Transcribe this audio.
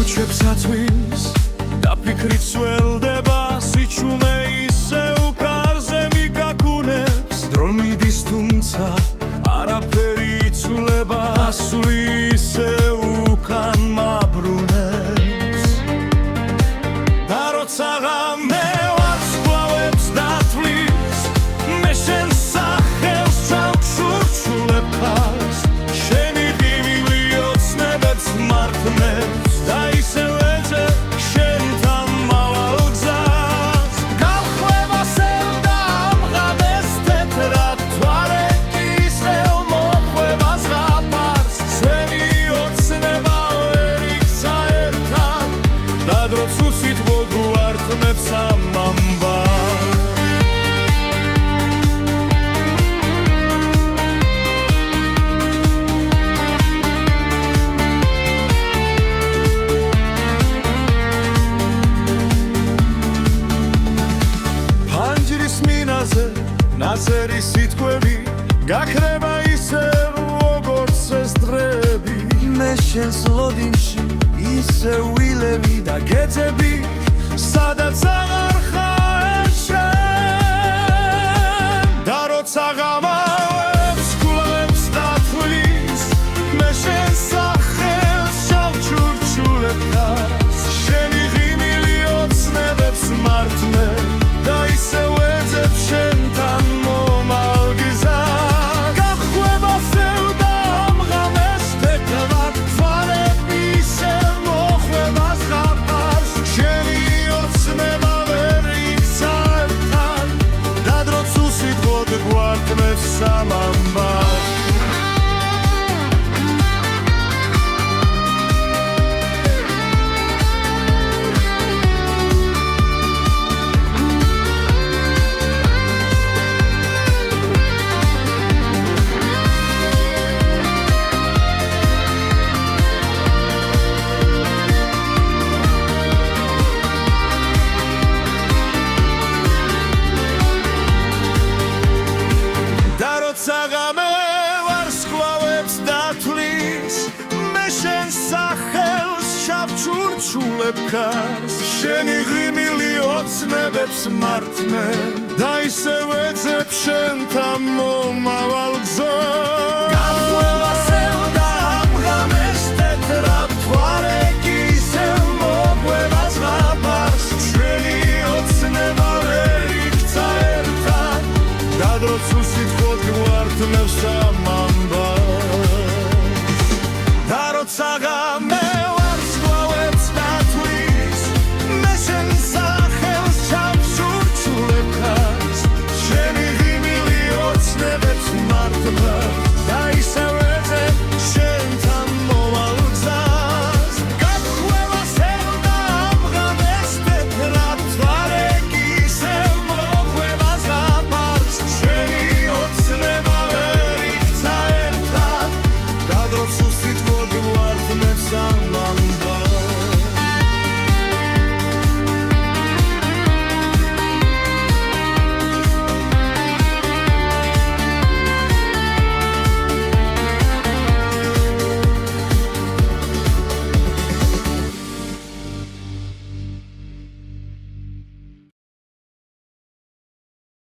უჩვეფსაცმის და ფიქრით სველდება სიჩუმე ისევ კარზე მიგაგუნებს დრო მიდის თუმცა არაფერი იცვლება ასული ისევ უკან მაბრუნებს და როცა ღამე ვარსკვლავებს დათვლის მე შენ სახელს ჩავშურჩულებ ხარს შენი ღიმილი ოცნებებს მართნებს და ისევ ეძებ შენთან მავალ გზას გავხვევა სევდა ამ ღამეს თეთრად თვალე კი ისევ მოხვევა ზღაპარს შენი ოცნება ვერ იქცა ერთან და დროც უსიტყვოდ უართმევს ამ ამბავს ნაზერი სიტყვები გაქრება ისევ როგორც ეს დღეები მე შენს ლოდინში ისევ ვილევი და გეძები სადაც აღარ ხარ შენ და როცა ღამავებს გულებს დათვლის მე შენ სახელს ჩავჩურჩულებ ხარს შენი ღიმილი ოცნებებს მართნებ და ისევ ეძებ შენთან მომავალ გზას გავხვევა სევდა ამ ღამეს თეთრად თვალები ისევ მოხვევა ზღაპარს შენი ოცნება ვერ იქცა ერთან და დროც უსიტყვოდ გვართმევს ამ ამბავს საღამე ვარსკვლავებს დათვლის მე შენ სახელს ჩავჩურჩულებ ხარს შენი ღიმილი ოცნებებს მართნებ და ისევ ეძებ შენთან მომავალ გზას გავხვევა სევდა ამ ღამეს თეთრად თვალე კი ისევ მოხვევა ზღაპარს შენი ოცნება ვერ იქცა ერთან და დროც უსიტყვოდ გვართმევს ამ ამბავს და როცა ღამე